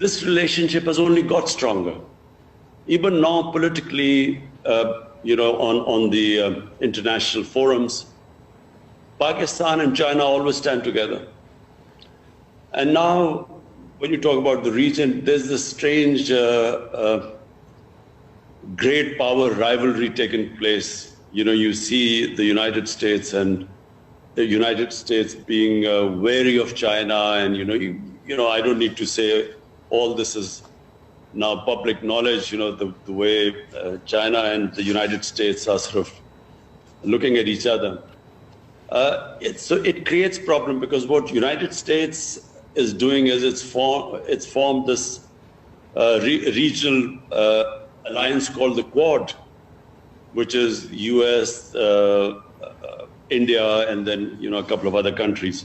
This relationship has only got stronger. Even now politically, on the international forums, Pakistan and China always stand together. And now, when you talk about the region, there's this strange great power rivalry taking place. You see the United States and the United States being wary of China, and I don't need to say all this is now public knowledge. The way China and the United States are sort of looking at each other. So it creates problem because what United States is doing is it's formed this regional alliance called the Quad, which is US, India, and then a couple of other countries.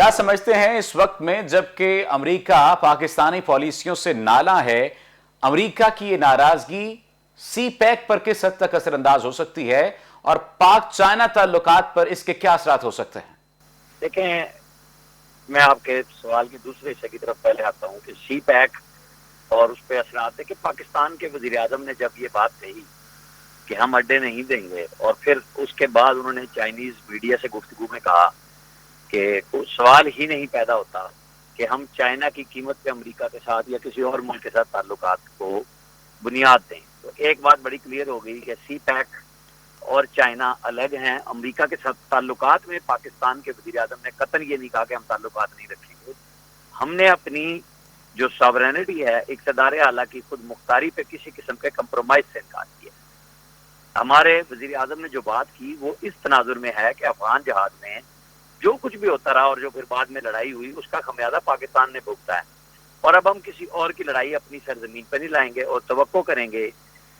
کیا سمجھتے ہیں اس وقت میں جبکہ امریکہ پاکستانی پالیسیوں سے نالاں ہے، امریکہ کی یہ ناراضگی سی پیک پر کس حد تک اثر انداز ہو سکتی ہے اور پاک چائنا تعلقات پر اس کے کیا اثرات ہو سکتے ہیں؟ دیکھیں، میں آپ کے سوال کے دوسرے حصے کی طرف پہلے آتا ہوں کہ سی پیک اور اس پہ اثرات ہے کہ پاکستان کے وزیر اعظم نے جب یہ بات کہی کہ ہم اڈے نہیں دیں گے، اور پھر اس کے بعد انہوں نے چائنیز میڈیا سے گفتگو میں کہا کہ سوال ہی نہیں پیدا ہوتا کہ ہم چائنا کی قیمت پہ امریکہ کے ساتھ یا کسی اور ملک کے ساتھ تعلقات کو بنیاد دیں، تو ایک بات بڑی کلیئر ہو گئی کہ سی پیک اور چائنا الگ ہیں۔ امریکہ کے ساتھ تعلقات میں پاکستان کے وزیر اعظم نے قطعاً یہ نہیں کہا کہ ہم تعلقات نہیں رکھیں گے، ہم نے اپنی جو ساورینٹی ہے، اقتدار اعلیٰ کی خود مختاری پہ کسی قسم کے کمپرومائز سے انکار کیا۔ ہمارے وزیر اعظم نے جو بات کی وہ اس تناظر میں ہے کہ افغان جہاد میں جو کچھ بھی ہوتا رہا اور جو پھر بعد میں لڑائی ہوئی اس کا خمیازہ پاکستان نے بھگتا ہے، اور اب ہم کسی اور کی لڑائی اپنی سرزمین پہ نہیں لائیں گے، اور توقع کریں گے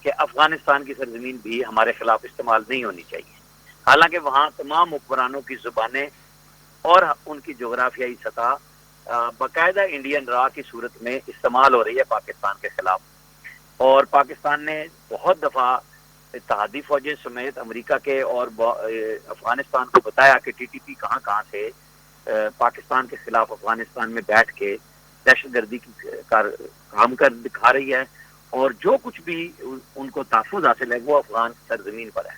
کہ افغانستان کی سرزمین بھی ہمارے خلاف استعمال نہیں ہونی چاہیے، حالانکہ وہاں تمام حکمرانوں کی زبانیں اور ان کی جغرافیائی سطح باقاعدہ انڈین را کی صورت میں استعمال ہو رہی ہے پاکستان کے خلاف، اور پاکستان نے بہت دفعہ اتحادی فوجیں سمیت امریکہ کے اور افغانستان کو بتایا کہ ٹی ٹی پی کہاں کہاں سے پاکستان کے خلاف افغانستان میں بیٹھ کے دہشت گردی کی کام کر دکھا رہی ہے، اور جو کچھ بھی ان کو تحفظ حاصل ہے وہ افغان سرزمین پر ہے،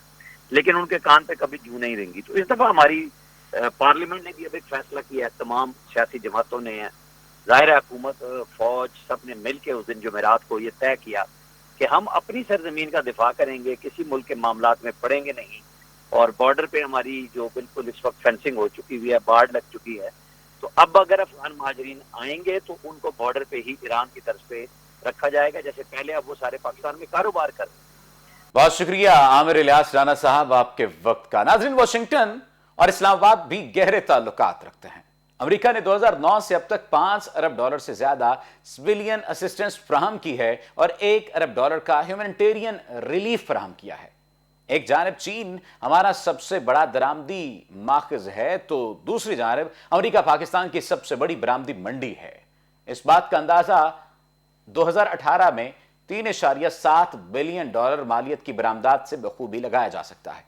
لیکن ان کے کان پہ کبھی جوں نہیں رہیں گی۔ تو اس دفعہ ہماری پارلیمنٹ نے بھی اب ایک فیصلہ کیا ہے، تمام سیاسی جماعتوں نے، ظاہر ہے حکومت، فوج، سب نے مل کے اس دن جمعرات کو یہ طے کیا کہ ہم اپنی سرزمین کا دفاع کریں گے، کسی ملک کے معاملات میں پڑیں گے نہیں، اور بارڈر پہ ہماری جو بالکل اس وقت فینسنگ ہو چکی ہوئی ہے، باڑ لگ چکی ہے، تو اب اگر افغان مہاجرین آئیں گے تو ان کو بارڈر پہ ہی ایران کی طرف پہ رکھا جائے گا، جیسے پہلے اب وہ سارے پاکستان میں کاروبار کر رہے ہیں۔ بہت شکریہ عامر الیاس رانا صاحب آپ کے وقت کا۔ ناظرین، واشنگٹن اور اسلام آباد بھی گہرے تعلقات رکھتے ہیں۔ امریکہ نے 2009 سے اب تک $5 ارب سے زیادہ سویلین اسسٹنس فراہم کی ہے اور $1 ارب کا ہیومینٹیرین ریلیف فراہم کیا ہے۔ ایک جانب چین ہمارا سب سے بڑا درآمدی ماخذ ہے تو دوسری جانب امریکہ پاکستان کی سب سے بڑی برآمدی منڈی ہے۔ اس بات کا اندازہ 2018 میں $3.7 بلین مالیت کی برآمدات سے بخوبی لگایا جا سکتا ہے۔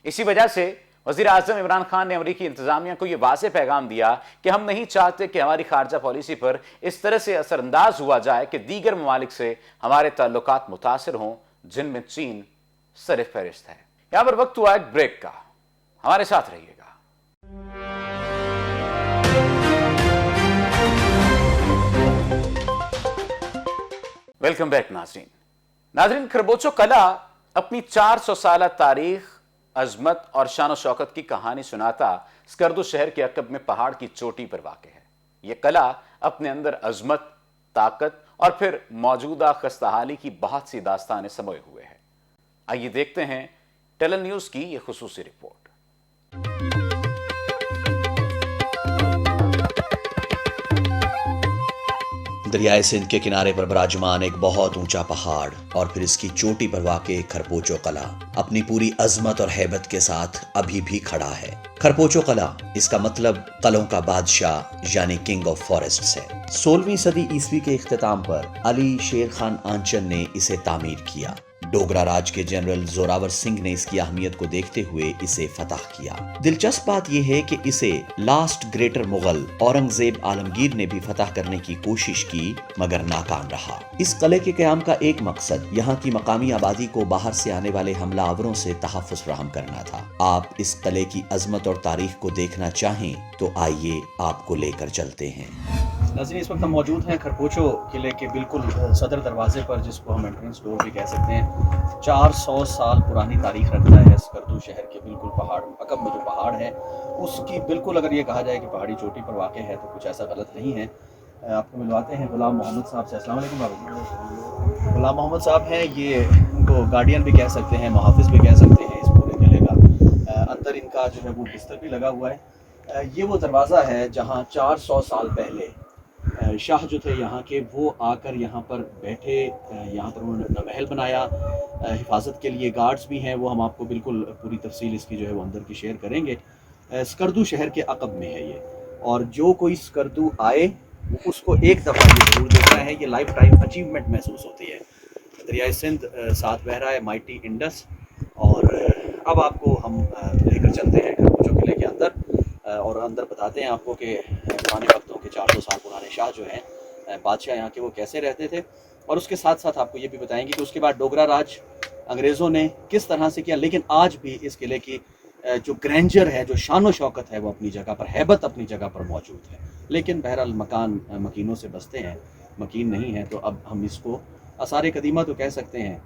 اسی وجہ سے وزیر اعظم عمران خان نے امریکی انتظامیہ کو یہ واضح پیغام دیا کہ ہم نہیں چاہتے کہ ہماری خارجہ پالیسی پر اس طرح سے اثر انداز ہوا جائے کہ دیگر ممالک سے ہمارے تعلقات متاثر ہوں، جن میں چین سر فہرست ہے۔ یہاں پر وقت ہوا ایک بریک کا، ہمارے ساتھ رہیے گا۔ ویلکم بیک ناظرین، خربوچو قلعہ اپنی 400 سالہ تاریخ، عظمت اور شان و شوکت کی کہانی سناتا اسکردو شہر کے عقب میں پہاڑ کی چوٹی پر واقع ہے۔ یہ قلعہ اپنے اندر عظمت، طاقت اور پھر موجودہ خستحالی کی بہت سی داستانیں سموئے ہوئے ہیں۔ آئیے دیکھتے ہیں ٹیلن نیوز کی یہ خصوصی رپورٹ۔ دریائے سندھ کے کنارے پر براجمان ایک بہت اونچا پہاڑ اور پھر اس کی چوٹی پر واقع کھرپوچو قلعہ اپنی پوری عظمت اور ہیبت کے ساتھ ابھی بھی کھڑا ہے۔ کھرپوچو قلعہ، اس کا مطلب قلعوں کا بادشاہ یعنی کنگ آف فارسٹس ہے۔ 16ویں صدی عیسوی کے اختتام پر علی شیر خان آنچن نے اسے تعمیر کیا۔ ڈوگرا راج کے جنرل زوراور سنگھ نے اس کی اہمیت کو دیکھتے ہوئے اسے فتح کیا۔ دلچسپ بات یہ ہے کہ اسے لاسٹ گریٹر مغل اورنگزیب عالمگیر نے بھی فتح کرنے کی کوشش کی مگر ناکام رہا۔ اس قلعے کے قیام کا ایک مقصد یہاں کی مقامی آبادی کو باہر سے آنے والے حملہ آوروں سے تحفظ فراہم کرنا تھا۔ آپ اس قلعے کی عظمت اور تاریخ کو دیکھنا چاہیں تو آئیے آپ کو لے کر چلتے ہیں۔ ناظرین، اس وقت ہم موجود ہیں کھرپوچو قلعے کے بالکل صدر دروازے پر، جس کو ہم انٹرنس ڈور بھی کہہ سکتے ہیں۔ 400 سال پرانی تاریخ رکھتا ہے اسکردو شہر کے بالکل پہاڑ عقب میں جو پہاڑ ہے اس کی بالکل، اگر یہ کہا جائے کہ پہاڑی چوٹی پر واقع ہے تو کچھ ایسا غلط نہیں ہے۔ آپ کو ملواتے ہیں غلام محمد صاحب سے۔ السلام علیکم بابا۔ غلام محمد صاحب ہیں، یہ ان کو گارڈین بھی کہہ سکتے ہیں، محافظ بھی کہہ سکتے ہیں اس پورے قلعے کا۔ اندر ان کا جو ہے وہ بستر بھی لگا ہوا ہے۔ یہ وہ دروازہ ہے جہاں 400 سال پہلے شاہ جو تھے یہاں کے، وہ آ کر یہاں پر بیٹھے، یہاں پر انہوں نے اپنا محل بنایا۔ حفاظت کے لیے گارڈز بھی ہیں، وہ ہم آپ کو بالکل پوری تفصیل اس کی جو ہے وہ اندر کی شیئر کریں گے۔ اسکردو شہر کے عقب میں ہے یہ۔ اور جو کوئی سکردو آئے وہ اس کو ایک دفعہ یہ ضرور دیکھنا ہے, یہ لائف ٹائم اچیومنٹ محسوس ہوتی ہے. دریائے سندھ ساتھ بہ رہا ہے مائٹی انڈس, اور اب آپ کو ہم لے کر چلتے ہیں خربوچوں قلعے کے اندر, اور اندر بتاتے ہیں آپ کو کہ پرانے وقتوں کے 400 سال پرانے شاہ جو ہیں بادشاہ یہاں کے وہ کیسے رہتے تھے, اور اس کے ساتھ ساتھ آپ کو یہ بھی بتائیں گے کہ اس کے بعد ڈوگرا راج انگریزوں نے کس طرح سے کیا. لیکن آج بھی اس قلعے کی جو گرینجر ہے, جو شان و شوکت ہے, وہ اپنی جگہ پر, ہیبت اپنی جگہ پر موجود ہے. لیکن بہرحال مکان مکینوں سے بستے ہیں, مکین نہیں ہے, تو اب ہم اس کو آثار قدیمہ تو کہہ سکتے ہیں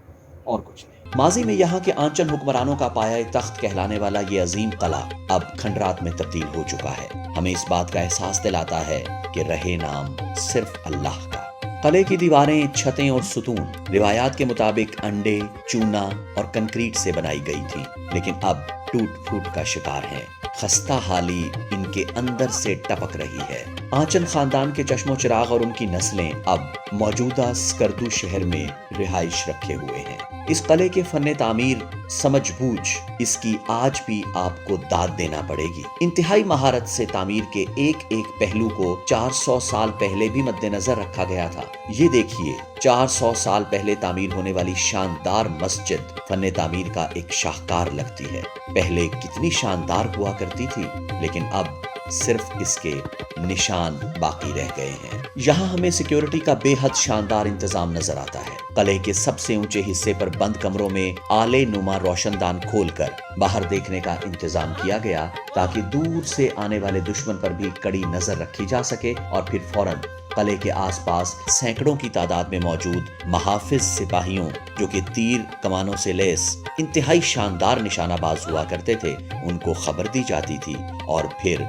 اور کچھ نہیں. ماضی میں یہاں کے آنچل حکمرانوں کا پایہ تخت کہلانے والا یہ عظیم قلعہ اب کھنڈرات میں تبدیل ہو چکا ہے. ہمیں اس بات کا احساس دلاتا ہے کہ رہے نام صرف اللہ کا. قلعے کی دیواریں, چھتیں اور ستون روایات کے مطابق انڈے, چونا اور کنکریٹ سے بنائی گئی تھی, لیکن اب ٹوٹ پھوٹ کا شکار ہیں. خستہ حالی ان کے اندر سے ٹپک رہی ہے. آنچل خاندان کے چشم و چراغ اور ان کی نسلیں اب موجودہ سکردو شہر میں رہائش رکھے ہوئے ہیں. اس قلعے کے فن تعمیر سمجھ بوجھ اس کی آج بھی آپ کو داد دینا پڑے گی. انتہائی مہارت سے تعمیر کے ایک ایک پہلو کو 400 سال پہلے بھی مد نظر رکھا گیا تھا. یہ دیکھیے, 400 سال پہلے تعمیر ہونے والی شاندار مسجد فن تعمیر کا ایک شاہکار لگتی ہے. پہلے کتنی شاندار ہوا کرتی تھی, لیکن اب صرف اس کے نشان باقی رہ گئے ہیں. یہاں ہمیں سیکیورٹی کا بے حد شاندار انتظام نظر آتا ہے. قلعے کے سب سے اونچے حصے پر بند کمروں میں آلے نما روشن دان کھول کر باہر دیکھنے کا انتظام کیا گیا, تاکہ دور سے آنے والے دشمن پر بھی کڑی نظر رکھی جا سکے, اور پھر فوراً قلعے کے آس پاس سینکڑوں کی تعداد میں موجود محافظ سپاہیوں, جو کہ تیر کمانوں سے لیس انتہائی شاندار نشانہ باز ہوا کرتے تھے, ان کو خبر دی جاتی تھی, اور پھر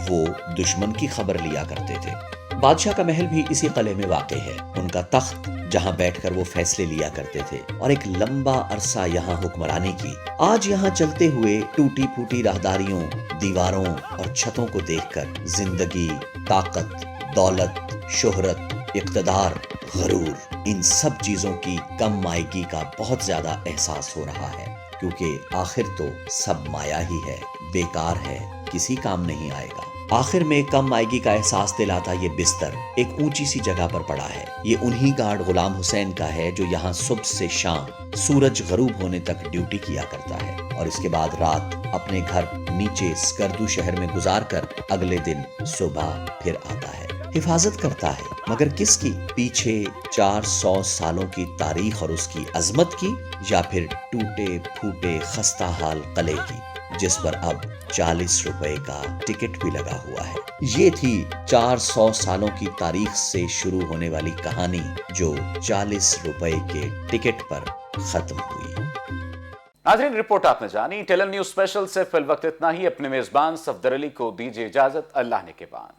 وہ دشمن کی خبر لیا کرتے تھے. بادشاہ کا محل بھی اسی قلعے میں واقع ہے. ان کا تخت جہاں بیٹھ کر وہ فیصلے لیا کرتے تھے, اور ایک لمبا عرصہ یہاں حکمرانی کی. آج یہاں چلتے ہوئے ٹوٹی پھوٹی راہداریوں, دیواروں اور چھتوں کو دیکھ کر زندگی, طاقت, دولت, شہرت, اقتدار, غرور, ان سب چیزوں کی کم مائگی کا بہت زیادہ احساس ہو رہا ہے, کیونکہ آخر تو سب مایا ہی ہے, بیکار ہے, کسی کام نہیں آئے گا. آخر میں کم مائگی کا احساس دلاتا یہ بستر ایک اونچی سی جگہ پر پڑا ہے. یہ انہی گارڈ غلام حسین کا ہے جو یہاں صبح سے شام سورج غروب ہونے تک ڈیوٹی کیا کرتا ہے, اور اس کے بعد رات اپنے گھر نیچے سکردو شہر میں گزار کر اگلے دن صبح پھر آتا ہے. حفاظت کرتا ہے, مگر کس کی؟ پیچھے 400 سالوں کی تاریخ اور اس کی عظمت کی, یا پھر ٹوٹے پھوٹے خستہ حال قلعے کی, جس پر اب 40 روپے کا ٹکٹ بھی لگا ہوا ہے. یہ تھی 400 سالوں کی تاریخ سے شروع ہونے والی کہانی, جو 40 روپے کے ٹکٹ پر ختم ہوئی. ناظرین, رپورٹ آپ نے جانی. ٹیلن نیوز اسپیشل سے فی الوقت اتنا ہی. اپنے میزبان صفدر علی کو دیجیے اجازت. اللہ نے کے بعد.